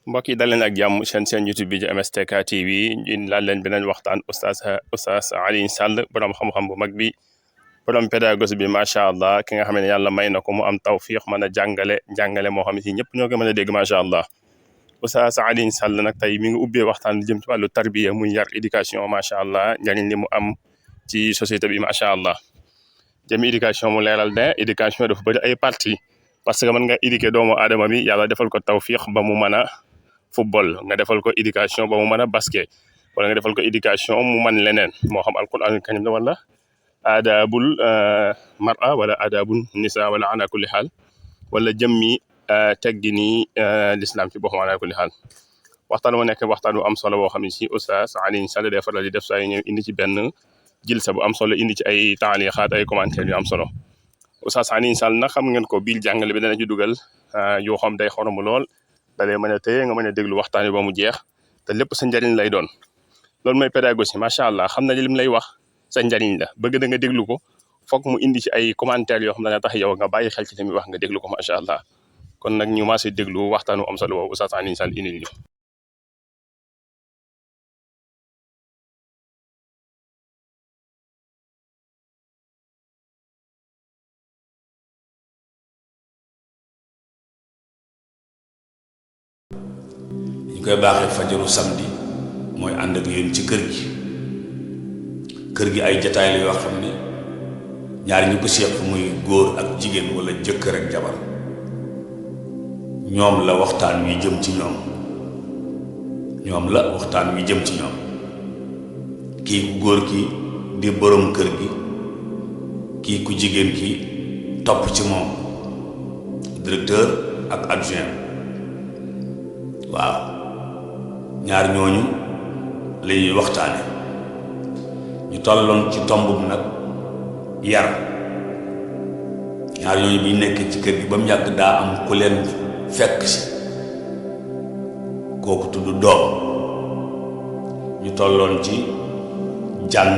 mbokk yi dal leen ak jàmm seen YouTube bi di MSTK TV ñu laal leen beneen waxtaan oustaz Alioune Sall borom xam-xam bu mag bi borom pédagogie bi macha allah ki nga xam ne yàlla may na ko mu am tawfiq mën a jàngale moo xam ne si ñëpp ñoo ko mën a dégg macha allah. oustaz Alioune Sall nag tey mi ngi ubbee waxtaan jëm ci wàllu tarbiya muy yar éducation macha allah njëriñ li mu am ci société bi macha allah. jëm éducation mu leeral ne éducation dafa bëri ay parties parce que mën nga éduquer doomu aadama bi yàlla defal ko tawfiq ba mu mën a football nga defal ko éducation ba mu mën a basket wala nga defal ko éducation mu mën leneen moo xam alquran karim la wala aadaabul mar'a wala aadaabul nisa wala ala kulli xaal wala jëmmi teggini l'islam ci boppam ala kulli xaal waxtaan wu nekk waxtaan bu am solo boo xam ne si oustaz Alioune Sall day faral di def saa yu ñëw indi ci benn jilsa bu am solo indi ci ay taaliqaat ay commentaires yu am solo oustaz Alioune Sall nag xam ngeen ko biir jàngale bi dana ci dugal yoo xam day xoromu lool dalee mën a téye nga mën a déglu waxtaan wi ba mu jeex te lépp sa njariñ lay doon loolu mooy pédagogie macha allah xam na lim lay wax sa njariñ la bëgg da nga déglu ko foog mu indi ci ay commentaires yoo xam ne dana tax yow nga bàyyi xel ci li muy wax nga déglu ko macha allah kon nag ñu maase déglu waxtaanu am solo boobu oustaz Alioune Sall indil ñu. ñu koy baaxee fajaru samedi mooy ànd ak yéen ci kër gi ay jataay la yoo xam ne ñaar ñu ko seq muy góor ak jigéen wala jëkkër ak jabar ñoom la waxtaan wi jëm ci ñoom kii ku góor ki di borom kër gi kii ku jigéen ki topp ci moom directeur ak adjoint waaw ñaar ñooñu la ñuy waxtaane ñu tolloon ci tomb bi nag yar ñaar ñooñu bi nekk ci kër gi ba mu yàgg daa am ku leen fekk si kooku tudd doom ñu tolloon ci jàng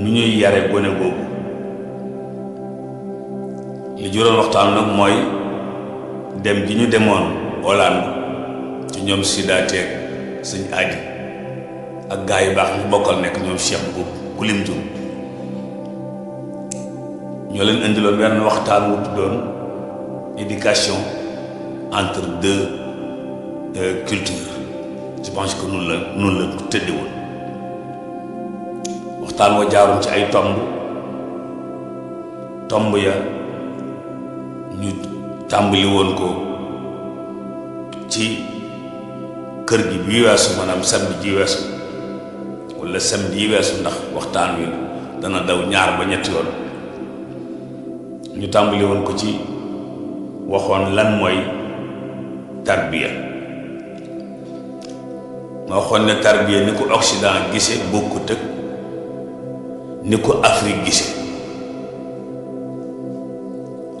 nu ñuy yare gone googu li juróon waxtaan nag mooy dem gi ñu demoon Hollande ci ñoom sidaateeg suñ aji ak gaa yu baax ñu bokkal nekk ñoom Cheikh Mbuub ku lim jum ñoo leen indiloon benn waxtaan wu tuddoon éducation entre deux cultures je pense que nun la tëddi woon waxtaan wa jaaroon ci ay tomb ya ñu tàmbali woon ko ci kër gi bii weesu maanaam samedi ji weesu wala samedi yi weesu ndax waxtaan wi dana daw ñaar ba ñetti yoon ñu tàmbali woon ko ci waxoon lan mooy tarbiya ma waxoon ne tarbiya ni ko Occident gise bokkut ak ni ko Afrique gise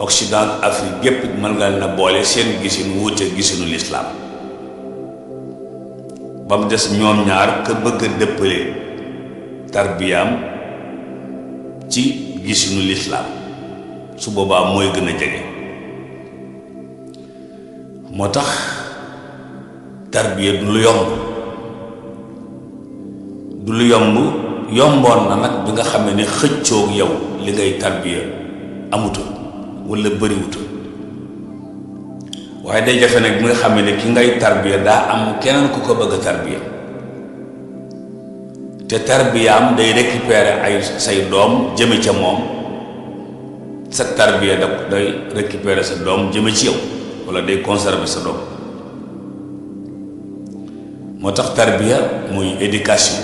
Occident ak Afrique gépp mën nga leen a boole seen gisin wuute gisinu lislaam ba mu des ñoom ñaar ka bëgg a dëppale tarbiyaam ci gisinu lislaam su boobaa mooy gën a jege moo tax tarbiya du lu yomb yomboon na nag bi nga xamee ne xëccoog yow li ngay tarbiya amutoon wala bëriwutoon waaye day jafe nag bi nga xamee ne ki ngay tarbiya daa am keneen ku ko bëgg a tarbiya te tarbiyaam day récupérer ay say doom jëme ca moom sa tarbiya day récupérer sa doom jëme ci yow wala day conserver sa doom moo tax tarbiya muy éducation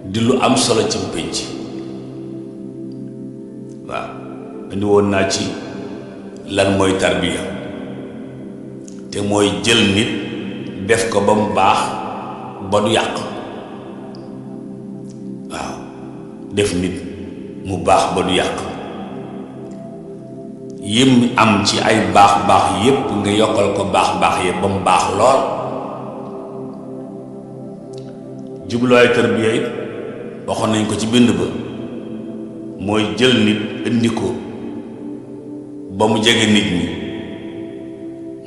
di lu am solo ci pénc waaw indi woon naa ci lan mooy tarbiya te mooy jël nit def ko ba mu baax ba du yàq waaw def nit mu baax ba du yàq yim am ci ay baax yépp nga yokkal ko baax yépp ba mu baax lool jubluwaayu tarbiya it waxoon nañ ko ci bind ba mooy jël nit indi ko ba mu jege nit ñi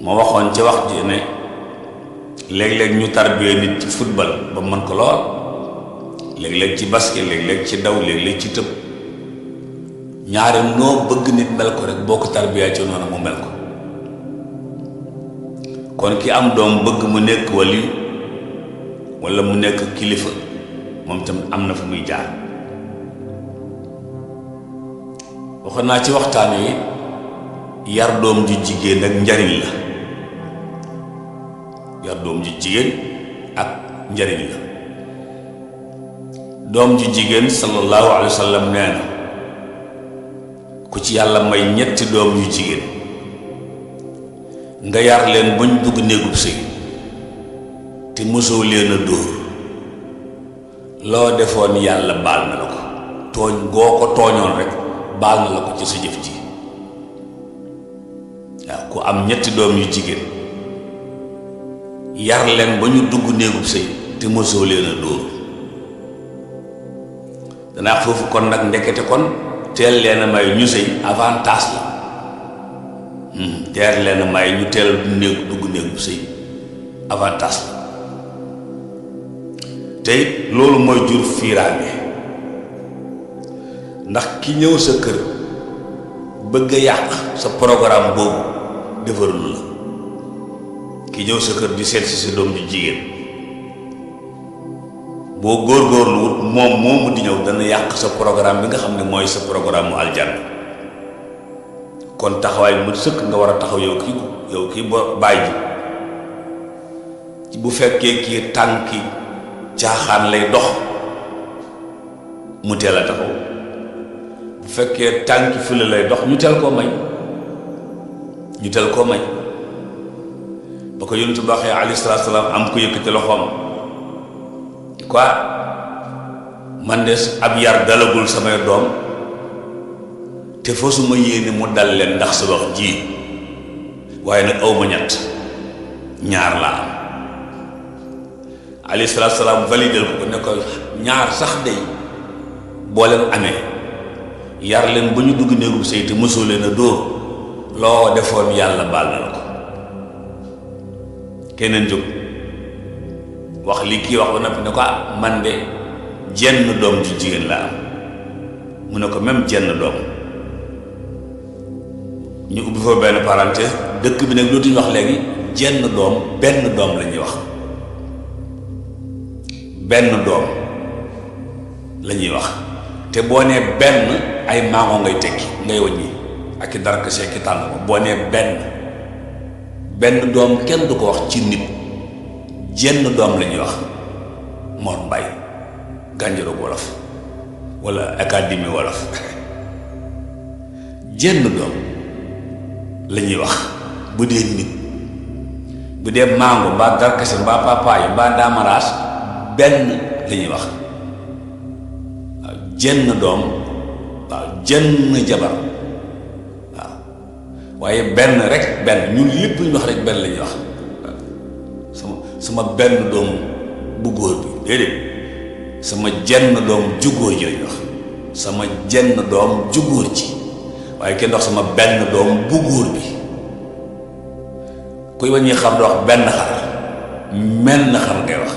ma waxoon ci wax ji ne léeg-léeg ñu tarbiyee nit ci football ba mën ko lool, léeg-léeg ci basket, léeg-léeg ci daw, léeg-léeg ci tëb. ñaare noo bëgg nit mel ko rek boo ko tarbiyaa ci noonu mu mel ko. kon ki am doom bëgg mu nekk wali walla mu nekk kilifa moom tam am na fu muy jaar. waxoon naa ci waxtaan wi yar doom ju jigéen ak njariñ la. yar doom ju jigéen ak njariñ la. doom ju jigéen sallallahu alayhi wa sallam nee na ku ci yàlla may ñetti doom yu jigéen nga yar leen bañ dugg néegub sëy te mosoo leen a dóor, loo defoon yàlla baal na la ko. tooñ goo ko tooñoon rek baal na la ko ci sa jëf ji. waaw ku am ñetti doom yu jigéen yar leen ba ñu dugg néegub sëy te mosoo leen a dóor. danaa foofu kon nag ndekete kon teel leen a may ñu sëy avantage la. teel leen a may ñu teel dugg néegub sëy avantage la. tey loolu mooy jur fiiraange, ndax ki ñëw sa kër bëgg a yàq sa programme boobu defarul la. ki ñëw sa kër di seet si sa doom ju jigéen boo góorgóorlu wut moom moomu di ñëw dana yàq sa programme bi nga xam ne mooy sa programme mu aljanna. kon taxawaay mu sëkk nga war a taxaw yow kii bàyyi ji bu fekkee kii tànki caaxaan lay dox mu teel a taxaw, bu fekkee tànki fule lay dox ñu teel koo may. ba ko yonent bi waxee alayhi salaatu salaam am ko yëkkati loxoom quoi man de ab yar dalagul samay doom te foo su ma yéene mu dal leen ndax sa wax ji, waaye nag awma ñett, ñaar laa am. alayhi salaatu salaam validel ko ne ko ñaar sax day boo leen amee yar leen ba ñu dugg néegub sëy te mosoo leen a dóor, loo defoon yàlla baal na la ko. keneen jóg wax li kii wax ba noppi ne ko man de jenn doom ju jigéen la am. mu ne ko même jenn doom. ñu ubbi fa benn parenthèse, dëkk bi nag dootuñu wax léegi jenn doom, benn doom la ñuy wax. benn doom la ñuy wax te boo nee benn ay maango ngay tekki ngay wàññi ak i darkase ki tànn ko. boo nee benn doom kenn du ko wax ci nit, jenn doom la ñuy wax. Mor Mbay gànjaru wolof wala académie wolof jenn doom la ñuy wax bu dee nit. bu dee mango mbaa darkase mbaa papaay mbaa daamaraas benn la ñuy wax. waaw jenn doom, waaw jenn jabar, waaw waaye benn rek benn ñun lépp ñu wax rek benn la ñuy wax. sama benn doom bu góor bi déedéet, sama jenn doom ju góor ji lañuy wax. sama jenn doom ju góor ji, waaye kenn wax sama benn doom bu góor bi. kuy waññi xam da wax benn xar, menn xar ngay wax.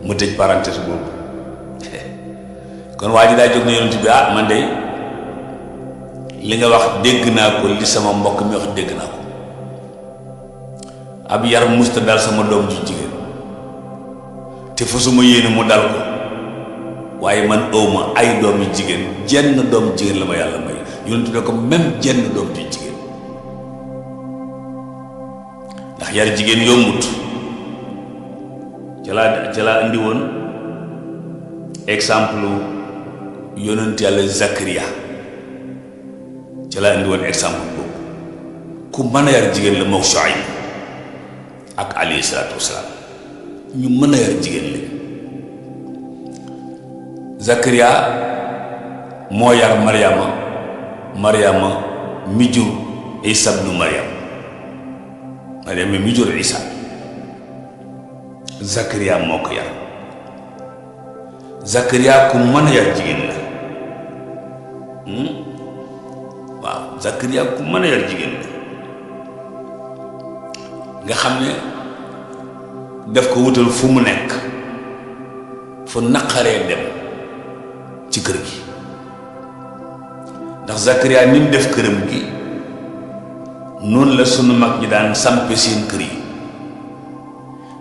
mu tëj parenthèse boobu. kon waa ji daa jóg na yonent bi man de li nga wax dégg naa ko, li sama mbokk mi wax dégg naa ko. ab yar musta dal sama doom ju jigéen te fa suma yéene mu dal ko, waaye man awma ay doom yu jigéen, jenn doom jigéen la ma yàlla may. yonent ne ko même jenn doom ju jigéen, ndax yar jigéen yombut. ca laa indi woon exemple yonent yàlla Zakariya, ca laa indi woon exemple boobu. ku mën a yar jigéen la mook Shuayb ak alayhi salaatu wasalaam, ñu mën a yar jigéen lañ. Zakariya moo yar Maryama mi jur Isa ibnu Maryama mi jur Isa. Zakariya moo ko yar. Zakariya ku mën a yar jigéen la. waaw Zakariya ku mën a yar jigéen la nga xam ne def ko wutal fu mu nekk fu naqaree dem ci kër gi ndax Zakaria ni mu def këram gi noonu la sunu mag ñi daan sampe seen kër yi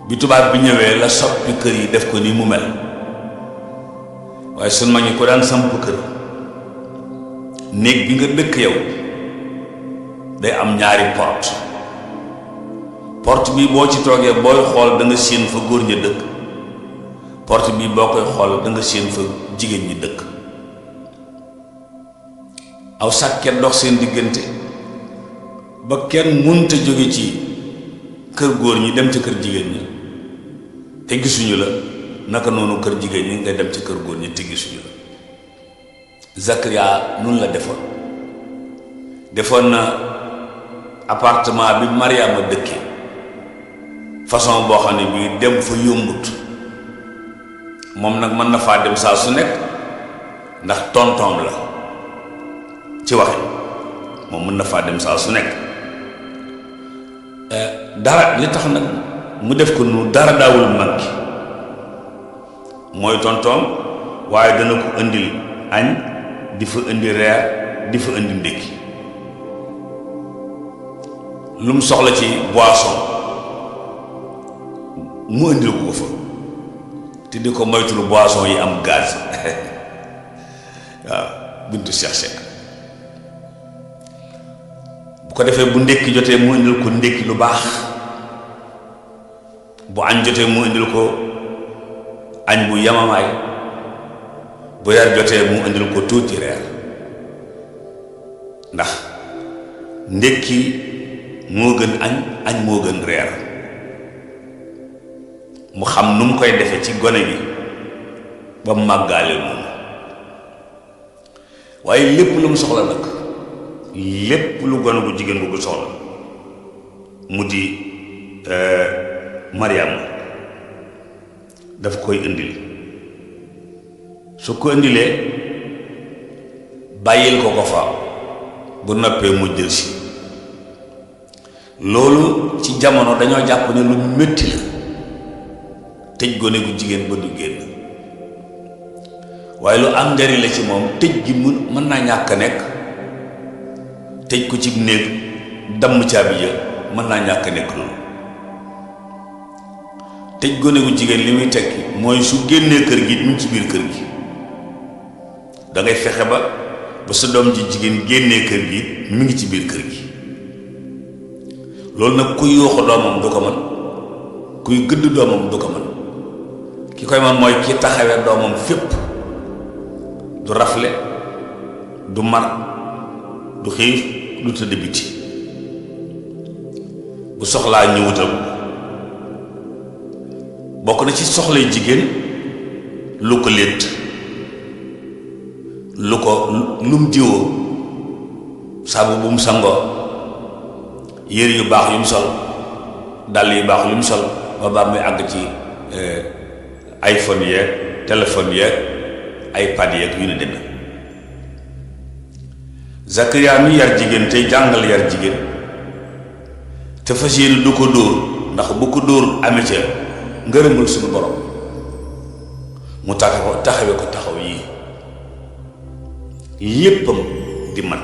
bi tubaab bi ñëwee la soppi kër yi def ko ni mu mel waaye sunu mag ñi ko daan samp kër néeg bi nga dëkk yow day am ñaari porte bi boo ci toogee booy xool da nga séen fa góor ña dëkk porte bi boo koy xool da nga séen fa jigéen ñi dëkk aw sàkket dox seen diggante ba kenn mënta jóge ci kër góor ñi dem ci kër jigéen ñi te gisuñu la naka noonu kër jigéen ñi ngay dem ci kër góor ñi te gisuñu la Zakaria nun la defoon na appartement bi Mariama dëkke façon boo xam ne bii dem fa yombut moom nag mën na faa dem saa su nekk ndax tontom la ci waxe moom mën na faa dem saa su nekk dara li tax nag mu def ko nu dara daawul manqué mooy tontom waaye dana ko indil añ di fa indi reer di fa indi ndékki lu mu soxla ci boisson mu indil ko fa te di ko moytul boisson yi am gaz waaw bintu Cheikh Seck bu ko defee bu ndékki jotee mu indil ko ndékki lu baax bu añ jotee mu indil ko añ bu yamamaay bu reer jotee mu indil ko tuuti reer ndax ndékki moo gën añ moo gën reer mu xam nu mu koy defe ci gone gi ba mu màggaale moom waaye lépp lu mu soxla nag lépp lu gone gu jigéen bu soxla mu di Mariam daf koy indil su ko indilee bàyyil ko fa bu noppee mu jël si loolu ci jamono dañoo jàpp ne lu métti la tëj gone gu jigéen ba du génn waaye lu am njariñ la ci moom tëj gi mën naa ñàkk a nekk tëj ko ci néeg damm caabi ja mën naa ñàkk a nekk loolu tëj gone gu jigéen li muy tekki mooy su génnee kër gi mu ngi ci biir kër gi da ngay fexe ba sa doom ji jigéen génnee kër gi mu ngi ci biir kër gi loolu nag kuy yooxu doomam du ko mën kuy gëdd doomam du ko mën ki koy man mooy ki taxawee doomam fépp du rafle du mar du xiif du tëdd biti bu soxlaa ñu wutal bokk na ci soxlay jigéen lu ko létt lum diwoo saabu bu mu sangoo yére yu baax yu mu sol dàll yu baax yu mu sol ba baa muy àgg ci iPhone yeeg téléphone yeeg iPad yeeg yu ne demee Zakaria mi yar jigéen tey jàngal yar jigéen te fas yéene du ko dóor ndax bu ko dóor amee ca ngërëmul suñu borom mu taxawe ko taxaw yii yéppam di man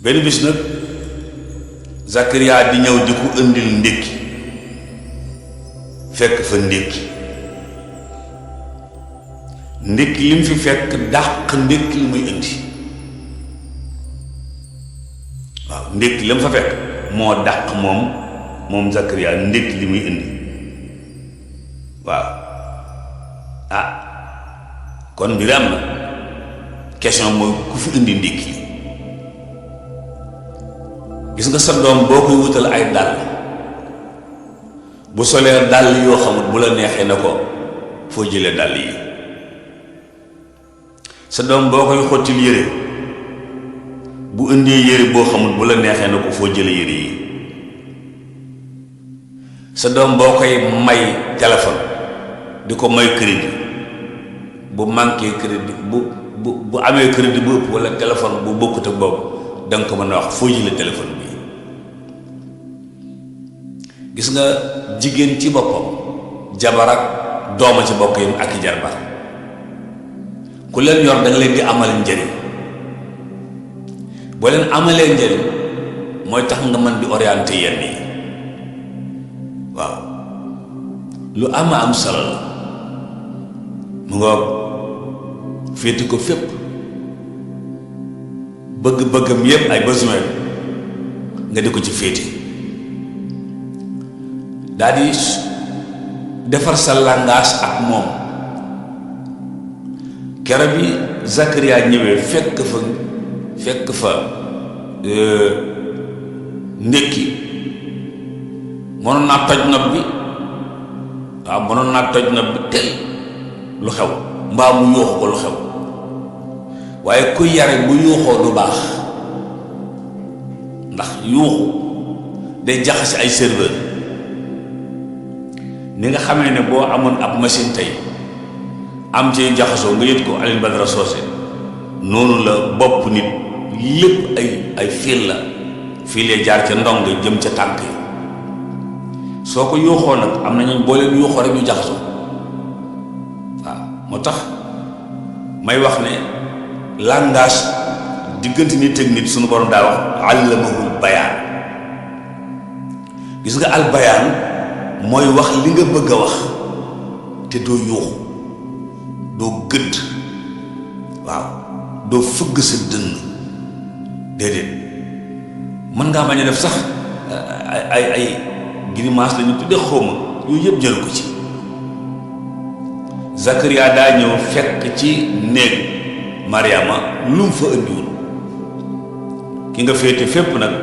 benn bis nag Zakaria di ñëw di ko indil ndékki fekk fa ndékki li mu fi fekk dàq ndékki li muy indi waaw ndékki li mu fa fekk moo dàq moom Zakaria ndékki li muy indi waaw kon mbir am na question mooy ku fi indi ndékki gis nga sa doom boo koy wutal ay dàll bu solee dàll yoo xamut bu la neexee na ko foo jëlee dàll yi sa doom boo koy xottil yére bu indee yére boo xamut bu la neexee na ko foo jëlee yére yi sa doom boo koy may téléphone di ko may crédit bu manqué crédit bu amee crédit bu ëpp wala téléphone bu bokkut ak boobu danga ko mën a wax foo jëlee téléphone bi gis nga jigéen ci boppam jabar ak dooma ci bokk yam ak i jarbar ku leen yor da nga leen di amal njëriñ boo leen amalee njëriñ mooy tax nga mën di orienté yenn yi waaw lu am solo la mu nga féeti ko fépp bëgg-bëggam yépp ay besoin nga di ko ci féeti daal di defar sa langage ak moom kero bi Zakaria ñëwee fekk fa ndékki mënoon naa toj nopp bi waaw mënoon naa toj nopp bi tel lu xew mbaa mu yuuxu ko lu xew waaye ku yare bu yuuxoo du baax ndax yuuxu day jaxase ay serveur ni nga xamee ne boo amoon ab machine tey am ci jaxasoo nga yët ko Alioune Badara Socé noonu la bopp nit lépp ay fil la fii lee jaar ca ndong jëm ca tànk yi soo ko yuuxoo nag am na ñooñ boo leen yuuxoo rek ñu jaxasoo waaw moo tax may wax ne langage diggante nit ak nit suñu borom daa wax allamahul bayaan gis nga al bayaan mooy wax li nga bëgg a wax te doo yuuxu doo gëdd waaw doo fëgg sa dënn déedéet mën ngaa bañ a def sax ay grimace la ñu tuddee xawma yooyu yëpp jël ko ci Zakaria daa ñëw fekk ci néeg Mariama lu mu fa indiwul ki nga féete fépp nag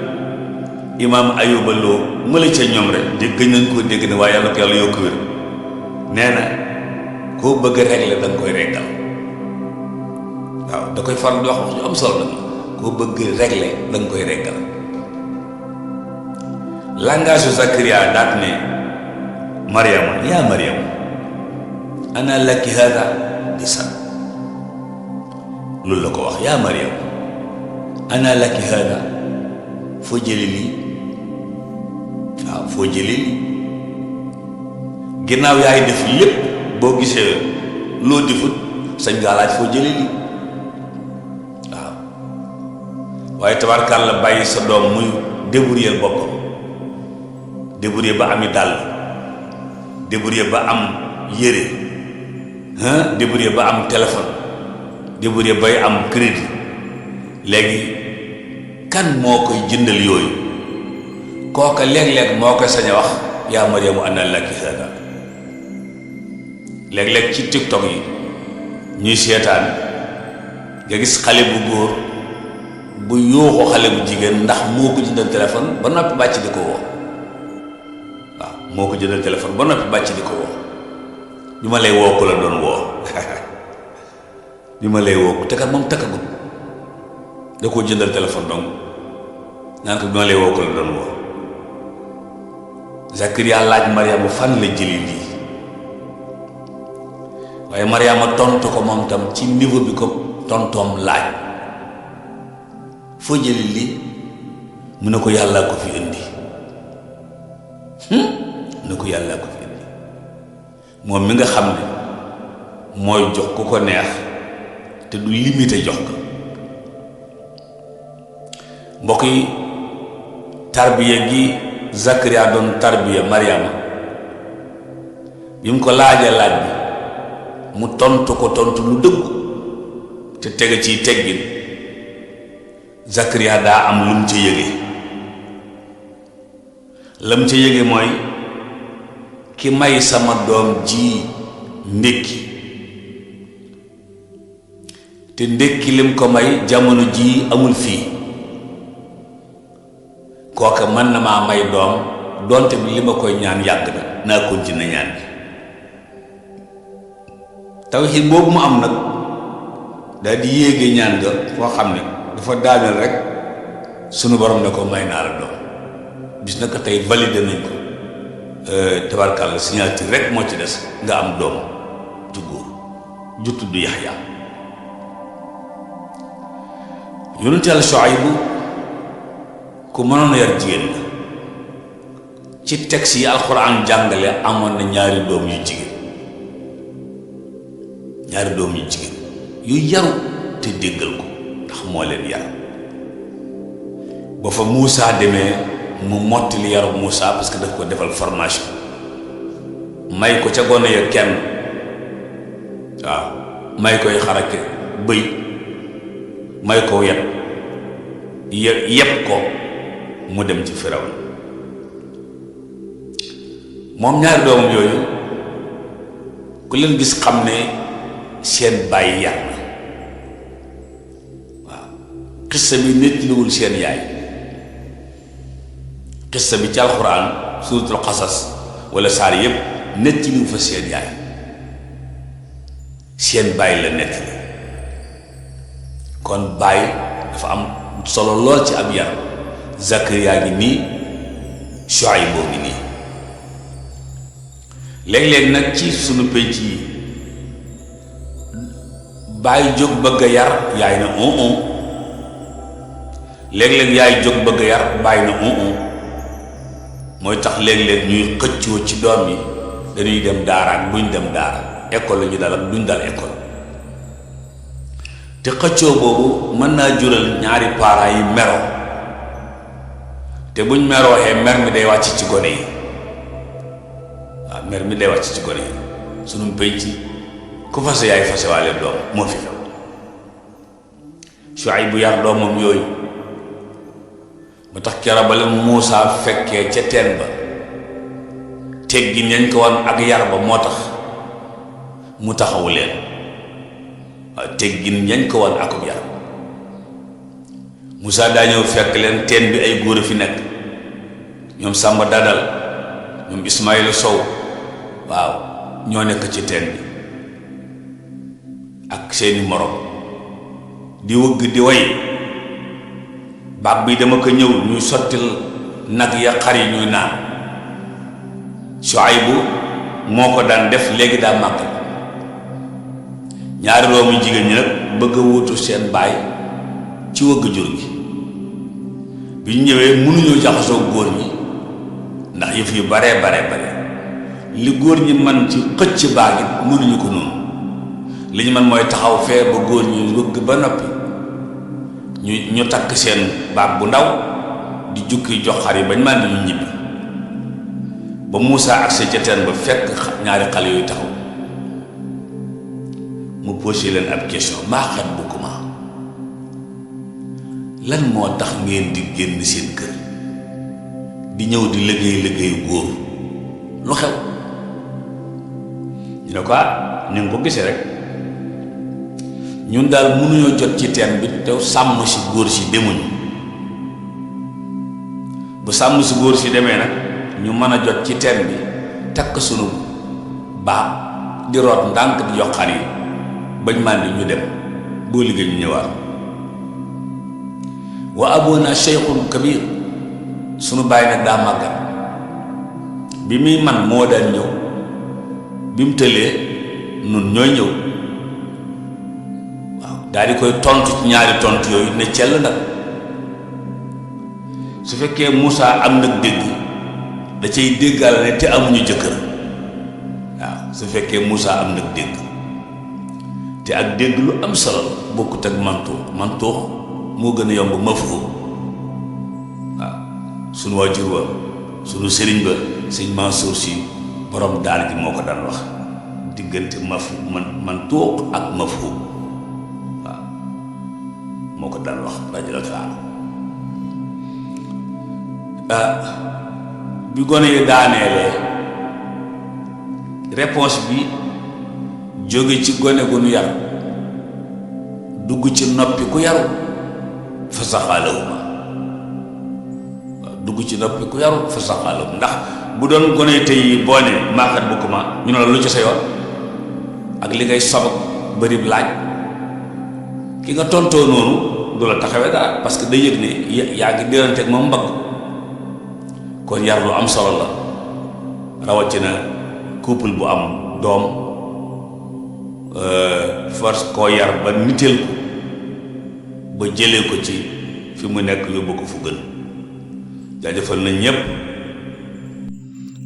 imaam Ayuba Lo mëla ca ñoom rek dégg nañ koo dégg ne waaye yàlla ko yàlla yokk wér nee na koo bëgg a régler da nga koy reggal waaw da koy faral di wax ñu am solo nag koo bëgg régler da nga koy reggal langage Zakaria daat ne Mariama yaa Mariama ana laki hada bisan loolu la ko wax yaa Mariama ana laki hada foo jëli lii waaw foo jëli lii ginnaaw yaay def lépp boo gisee loo defut sañ ngaa laaj foo jëli lii waaw waaye tabarkàlla bàyyi sa doom muy débrouiller boppam débrouiller ba ami dàll débrouiller ba am yére débrouiller ba am téléphone débrouiller bay am crédit léegi kan moo koy jëndal yooyu kooka léeg-léeg moo koy sañ a wax yaa Mariamu anna laki hada léeg-léeg ci TikTok yi ñuy seetaan nga gis xale bu góor bu yuuxu xale bu jigéen ndax moo ko jëndal téléphone ba noppi bàcc di ko woo waaw moo ko jëndal téléphone ba noppi bàcc di ko woo bi ma lay woo ko la doon woo bi ma lay woo te kat moom takkagul da koo jëndal téléphone donc naan ko bi ma lay woo ko la doon woo Zakaria laaj Mariama fan la jëli lii waaye Mariama tontu ko moom tam ci niveau bi ko tontoom laaj foo jëli lii mu ne ko yàllaa ko fi indi mu ne ko yàllaa ko fi indi moom mi nga xam ne mooy jox ku ko neex te du limité jox ko mbokk yi tarbiya gi Zakaria doon tarbiya Mariama bi mu ko laajee laaj bi mu tontu ko tontu lu dëggu te tege ciy teggin Zakaria daa am lu mu ca yëge la mu ca yëge mooy ki may sama doom ji ndékki te ndékki lim ko may jamono ji amul fii kooka mën na maa may doom doonte bi li ma koy ñaan yàgg na naa continuer ñaan bi tawxiid boobu mu am nag daal di yéege ñaan ga foo xam ne dafa daaneel rek sunu borom ne ko may naa la doom bis na ko tey validé nañ ko tabarkàlla signature rek moo ci des nga am doom ju góor ju tudd Yaxya yonent Yàlla Shuaybu ku mënoon a yar jigéen la ci texte yi alxuraan jàngale amoon na ñaari doom yu jigéen yu yaru te déggal ko ndax moo leen yar ba fa Moussa demee mu mottali yaru Moussa parce que daf ko defal formation may ko ca gone ya kenn waaw may koy xarake bëy may ko yeb ko mu dem ci Firawna moom ñaari doomam yooyu ku leen gis xam ne seen bàyyi yar na waaw xissa bi nettaliwul seen yaay xissa bi ci alxuraan suuratul xasas wala saar yépp nettaliwu fa seen yaay seen bàyyi la nettali kon bàyyi dafa am solo lool ci ab yar Zakariya ngi nii Shuayb boo ngi nii léeg-léeg nag ci sunu pénc yi bàyyi jóg bëgg a yar yaay na léeg-léeg yaay jóg bëgg a yar bàyyi na mooy tax léeg-léeg ñuy xëccoo ci doom yi dañuy dem daara ak duñ dem daara école la ñu dal ak duñ dal école te xëccoo boobu mën naa jural ñaari parents yi mero te buñ merooxee mer mi day wàcc ci gone yi waaw mer mi day wàcc ci gone yi sunu pénc ku fase yaay fase waale doom moo fi xew Shuayb bu yar doomam yooyu ba tax keroog ba leen Muusaa fekkee ca teen ba teggin yañ ko wan ak yar ba moo tax mu taxawu leen waaw teggin yañ ko wan ak yar Muusaa daa ñëw fekk leen teen bi ay góor a fi nekk ñoom Samba Dadal ñoom Ismaïla Sow waaw ñoo nekk ci teen bi ak seeni morom di wëgg di way baab bi dama ko ñëw ñuy sottil nag ya xar yi ñuy naan Shuaybu moo ko daan def léegi daa màgg ñaari doomu jigéen ñi nag bëgg a wuutu seen baay ci wëgg jur gi bi ñu ñëwee mënuñoo jaxasoo góor ñi ndax yëf yu bare li góor ñi man ci xëcc baag it mënuñu ko noonu li ñu man mooy taxaw fee ba góor ñi wëgg ba noppi ñu takk seen baag bu ndaw di jukki jox xar yi bañ man di ñu ñibbi ba Muusaa agsi ca teen ba fekk ñaari xale yooyu taxaw mu posé leen ab question maa xatbukumaa lan moo tax ngeen di génn seen kër di ñëw di liggéeyu góor lu xew ñu ne ko ni nga ko gisee rek ñun daal mënuñoo jot ci teen bi te sàmm si góor si demuñu bu sàmm si góor si demee nag ñu mën a jot ci teen bi takk sunu baax di root ndànk di yoxar yi bañ màndi ñu dem boo liggéey ñu ñëwaat wa abuna sheykhun kabir sunu bàyyi nag daa màggat bi muy man moo daan ñëw bi mu tëlee nun ñooy ñëw waaw daal di koy tontu ci ñaari tontu yooyu ne cell nag su fekkee Muusaa am nag dégg da cay déggal ne te amuñu jëkkër waaw su fekkee Muusaa am nag dégg te ak dégg lu am solo bokkut ak mantuux moo gën a yomb mafhum waaw sunu waajur wa sunu sëriñ ba sëñ Mansour si borom daal gi moo ko daan wax diggante mantuux ak mafhum waaw moo ko daan wax radiyallaahu taala bi gone yi daaneelee réponse bi jóge ci gone gu nu yar dugg ci noppi ku yaru fa saxaalahuma waaw dugg ci noppi ku yaru fa saxaalahuma ndax bu doon gone tey boo ne maaxat bu kuma ñu ne la lu ci sa yoon ak li ngay sob ak bëri laaj ki nga tontoo noonu du la taxawee dara parce que day yëg ne yaa ngi dérante ak moom mbagg kon yar lu am solo la rawatina couple bu am doom force koo yar ba niteel ko ba jëlee ko ci fi mu nekk yóbbu ko fu gën jaajëfal na ñépp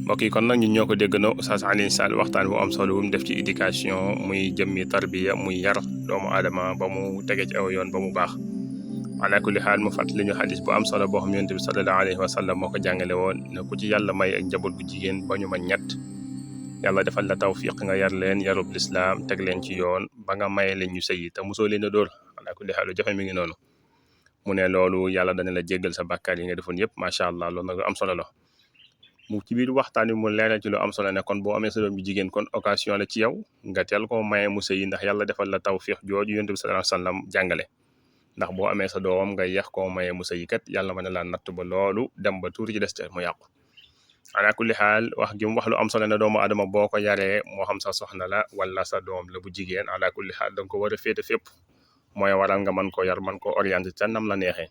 mbokk yi kon nag ñun ñoo ko déggandoo Oustaz Alioune Sall waxtaan bu am solo bu mu def ci éducation muy jëmmi tarbiya muy yar doomu aadama ba mu tege ci aw yoon ba mu baax ala kulli xaal mu fàttali ñu xadis bu am solo boo xam yonent bi sallallahu alayhi wa sallam moo ko jàngale woon ne ku ci yàlla may ak njaboot bu jigéen ba ñu ma ñett yàlla defal la tawfiq nga yar leen yarub lislaam teg leen ci yoon ba nga maye leen ñu sëyi te mosoo leen a dóor ala kulli xaal lu jafe mi ngi noonu mu ne loolu yàlla dana la jéggal sa bàkkaar yi nga defoon yëpp macha allah loolu nag lu am solo la mu ci biir waxtaan wi mu leeral ci lu am solo ne kon boo amee sa doom bi jigéen kon occasion la ci yow nga teel koo maye mu sëyi ndax yàlla defal la tawfiq jooju yonent bi sallallahu alayhi wa sallam jàngale ndax boo amee sa doom nga yeex koo maye mu sëyi kat yàlla mën na laa natt ba loolu dem ba tuuti ci des te mu yàqu ala kulli xaal wax gi mu wax lu am solo ne doomu adama boo ko yaree moo xam sa soxna la wala sa doom la bu jigéen ala kulli xaal da nga ko war a féete fépp mooy waral nga mën koo yar mën koo orienté ca nam la neexee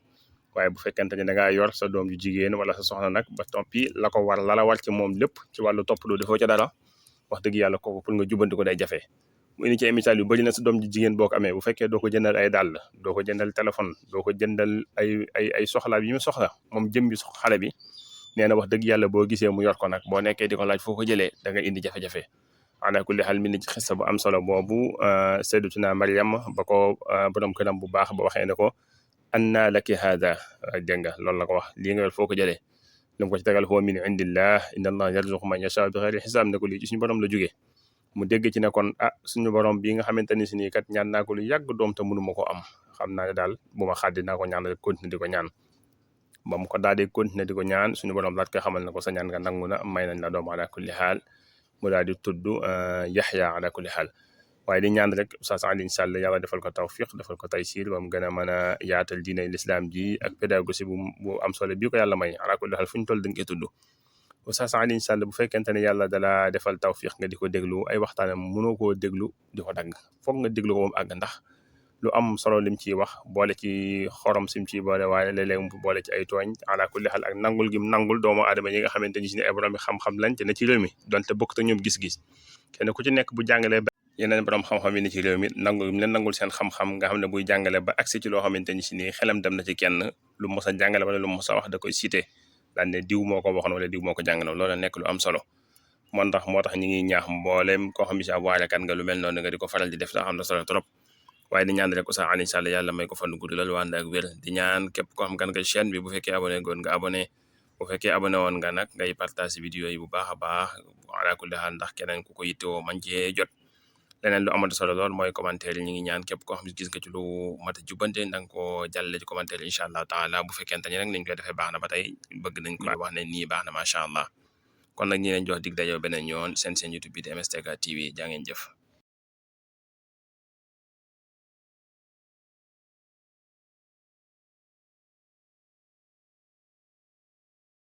waaye bu fekkente ne da ngaa yor sa doom ju jigéen wala sa soxna nag ba toppi la ko war la war ci moom lépp ci wàllu topp doo defoo ca dara wax dëgg yàlla kooku pour nga jubanti ko day jafe mu indi ci ay misaal yu bëri na sa doom ju jigéen boo ko amee bu fekkee doo ko jëndal ay dàll doo ko jëndal téléphone doo ko jëndal ay soxla yi mu soxla moom jëm bi xale bi nee na wax dëgg yàlla boo gisee mu yor ko nag boo nekkee di ko laaj foo ko jëlee da nga indi jafe-jafe ala kulli xaal mi ni ci xissa bu am solo boobu sayyidatuna Maryam ba ko borom këram bu baax ba waxee ne ko anna laki hada dégg nga loolu la ko wax lii nga yor foo ko jëlee lu mu ko ci tegal huwa min indillah inna allah yarzuqu man yashaa bi xayri xisaab ne ko lii ci suñu borom la jógee mu dégg ci ne kon suñu borom bii nga xamante ni si nii kat ñaan naa ko lu yàgg doom te mënuma ko am xam naa ne daal bu ma xaddi naa ko ñaan rek continuer di ko ñaan ba mu ko daal di continuer di ko ñaan suñu borom daal koy xamal na ko sa ñaan nga nangu na may nañ la doom ala kulli xaal mu daal di tudd Yaxya ala kulli xaal waaye di ñaan rek Oustaz Alioune Sall yàlla defal ko tawfiq defal ko taysiir ba mu gën a mën a yaatal diine l'islam ji ak pédagogie bu am solo bii ko yàlla may ala kulli xaal fu ñu toll dañ koy tudd Oustaz Alioune Sall bu fekkente ne yàlla dala defal tawfiq nga di ko déglu ay waxtaanam mënoo koo déglu di ko dagg foog nga déglu ko ba mu àgg ndax lu am solo lim ciy wax boole ci xorom sim ciy boole waaye léeg-léeg mu boole ci ay tooñ ala kulli xaal ak nangul gim nangul doomu aadama yi nga xamante ni si ne ay borom xam-xam lañ te ne ci réew mi donte bokk te ñoom gis-gis kenn ku ci nekk bu jàngalee ba yeneen borom xam-xam yi ne ci réew mi nangul leen nangul seen xam-xam nga xam ne buy jàngale ba agsi ci loo xamante ni si nii xelam dem na ci kenn lu mos a jàngale wala lu mos a wax da koy cité daan ne diw moo ko waxoon wala diw moo ko jàngale loolu nekk lu am solo moo tax ñi ngi ñaax mbooleem koo xam ne si ab waarekat nga lu mel noonu nga di ko faral di def sax am na solo trop waaye di ñaan rek Oustaz Alioune Sall yàlla may ko fan gudd lool wànd ak wér di ñaan képp koo xam kan nga chaîne bi bu fekkee abonné goon nga abonné bu fekkee abonné woon nga nag ngay partage vidéo yi bu baax a baax ala kulli xaal ndax keneen ku ko yittewoo man cee jot leneen lu amatu solo lool mooy commentaire yi ñu ngi ñaan képp koo xam ne gis nga ci lu mat a jubbante da nga ko jàllale ci commentaire incha allah taala bu fekkente ni nag niñ koy defee baax na ba tey bëgg nañ ko wax ne nii baax na macha allah kon nag ñi leen jox dig dajo beneen yoon seen YouTube bi di MSTK TV jaa ngeen jëf